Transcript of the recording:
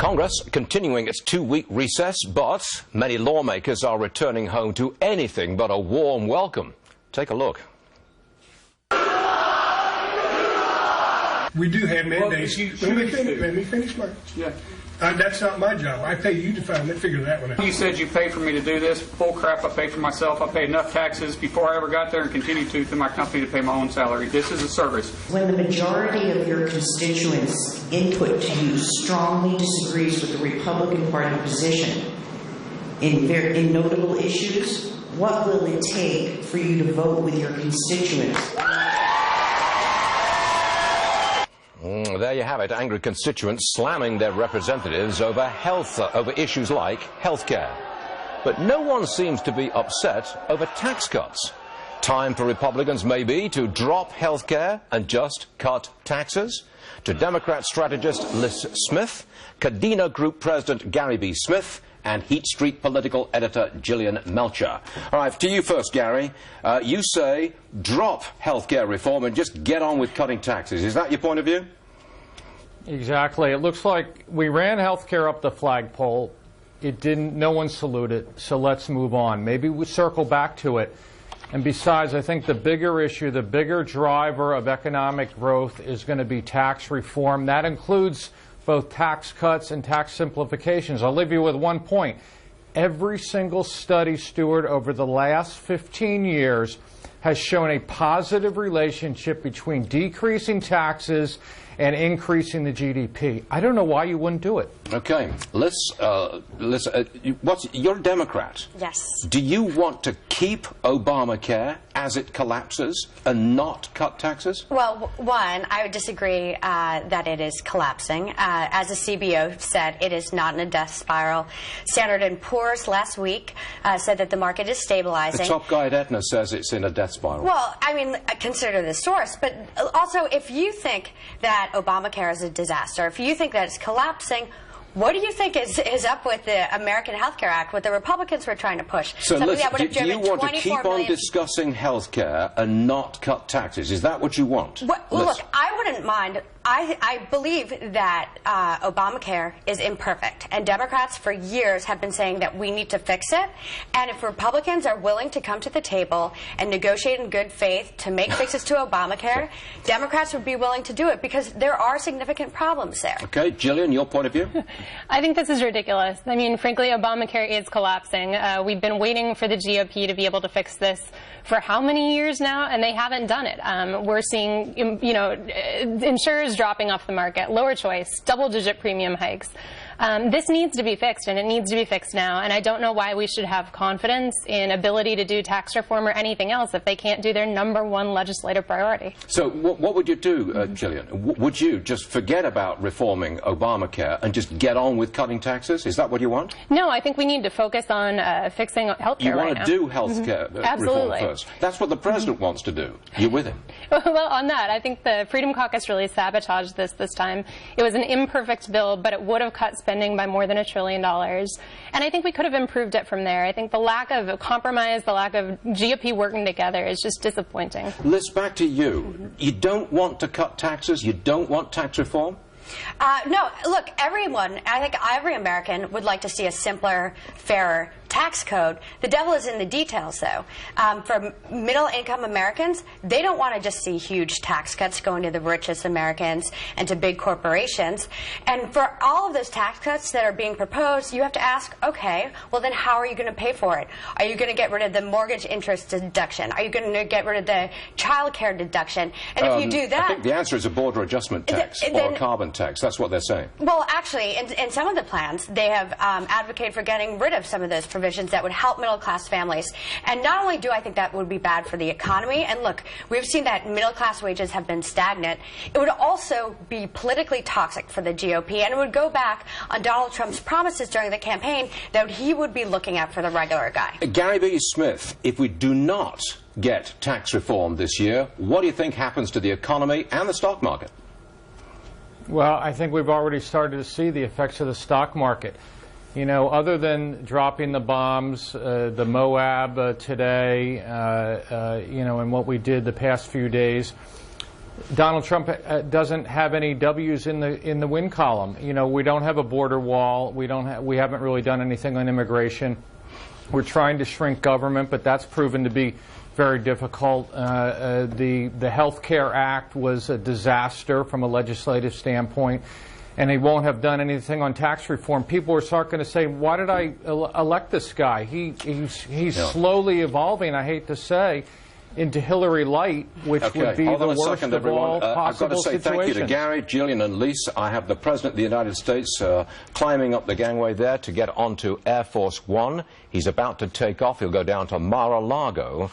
Congress continuing its two-week recess, but many lawmakers are returning home to anything but a warm welcome. Take a look. We do have mandates. Let me finish my... Yeah. That's not my job. I pay you to figure that one out. You said you paid for me to do this. Bull crap, I paid for myself. I paid enough taxes before I ever got there and continue to through my company to pay my own salary. This is a service. When the majority of your constituents' input to you strongly disagrees with the Republican Party position in notable issues, what will it take for you to vote with your constituents? There you have it, angry constituents slamming their representatives over issues like healthcare. But no one seems to be upset over tax cuts. Time for Republicans maybe to drop healthcare and just cut taxes? To Democrat strategist Liz Smith, Cadena Group President Gary B. Smith, and Heat Street political editor Gillian Melcher. All right, to you first, Gary. You say drop healthcare reform and just get on with cutting taxes. Is that your point of view? Exactly. It looks like we ran healthcare up the flagpole. It didn't. No one saluted. So let's move on. Maybe we circle back to it. And besides, I think the bigger issue, the bigger driver of economic growth is going to be tax reform. That includes both tax cuts and tax simplifications. I'll leave you with one point. Every single study, Stuart, over the last 15 years has shown a positive relationship between decreasing taxes and increasing the GDP. I don't know why you wouldn't do it. Okay. You're a Democrat. Yes. Do you want to keep Obamacare as it collapses and not cut taxes? Well, one, I would disagree that it is collapsing. As the CBO said, it is not in a death spiral. Standard & Poor's last week said that the market is stabilizing. The top guy at Aetna says it's in a death spiral. Well, I mean, consider the source. But also, if you think that Obamacare is a disaster, if you think that it's collapsing, what do you think is up with the American Health Care Act, what the Republicans were trying to push? So listen, do you want to keep on discussing health care and not cut taxes? Is that what you want? Well, look, I wouldn't mind. I believe that Obamacare is imperfect, and Democrats for years have been saying that we need to fix it. And if Republicans are willing to come to the table and negotiate in good faith to make fixes to Obamacare, Democrats would be willing to do it because there are significant problems there. Okay, Gillian, your point of view? I think this is ridiculous. I mean, frankly, Obamacare is collapsing. We've been waiting for the GOP to be able to fix this for how many years now, and they haven't done it. We're seeing, insurers dropping off the market, lower choice, double-digit premium hikes. This needs to be fixed, and it needs to be fixed now. And I don't know why we should have confidence in ability to do tax reform or anything else if they can't do their #1 legislative priority. So what would you do, Gillian? Would you just forget about reforming Obamacare and just get on with cutting taxes? Is that what you want? No, I think we need to focus on fixing health care right now. You want to do health care reform first. That's what the president wants to do. You're with him. Well, on that, I think the Freedom Caucus really sabotaged this time. It was an imperfect bill, but it would have cut spending by more than $1 trillion. And I think we could have improved it from there. I think the lack of compromise, the lack of GOP working together is just disappointing. Liz, back to you. You don't want to cut taxes? You don't want tax reform? No, look, I think every American would like to see a simpler, fairer tax code. The devil is in the details, though. For middle-income Americans, they don't want to just see huge tax cuts going to the richest Americans and to big corporations. And for all of those tax cuts that are being proposed, you have to ask, okay, well then how are you going to pay for it? Are you going to get rid of the mortgage interest deduction? Are you going to get rid of the child care deduction? And if you do that... I think the answer is a border adjustment tax or a carbon tax. That's what they're saying. Well, actually, in some of the plans, they have advocated for getting rid of some of those provisions that would help middle-class families. And not only do I think that would be bad for the economy, and look, we've seen that middle-class wages have been stagnant, it would also be politically toxic for the GOP, and it would go back on Donald Trump's promises during the campaign that he would be looking out for the regular guy. Gary B. Smith, if we do not get tax reform this year, what do you think happens to the economy and the stock market? Well, I think we've already started to see the effects of the stock market. You know, other than dropping the bombs, the Moab today, and what we did the past few days, Donald Trump doesn't have any W's in the win column. You know, we don't have a border wall. We haven't really done anything on immigration. We're trying to shrink government, but that's proven to be very difficult. The Health Care Act was a disaster from a legislative standpoint, and he won't have done anything on tax reform. People are starting to say, why did I elect this guy? He's slowly evolving, I hate to say, into Hillary Light, which would be the worst of all possible situations. I've got to say thank you to Gary, Gillian and Lise. I have the President of the United States climbing up the gangway there to get onto Air Force One. He's about to take off. He'll go down to Mar-a-Lago.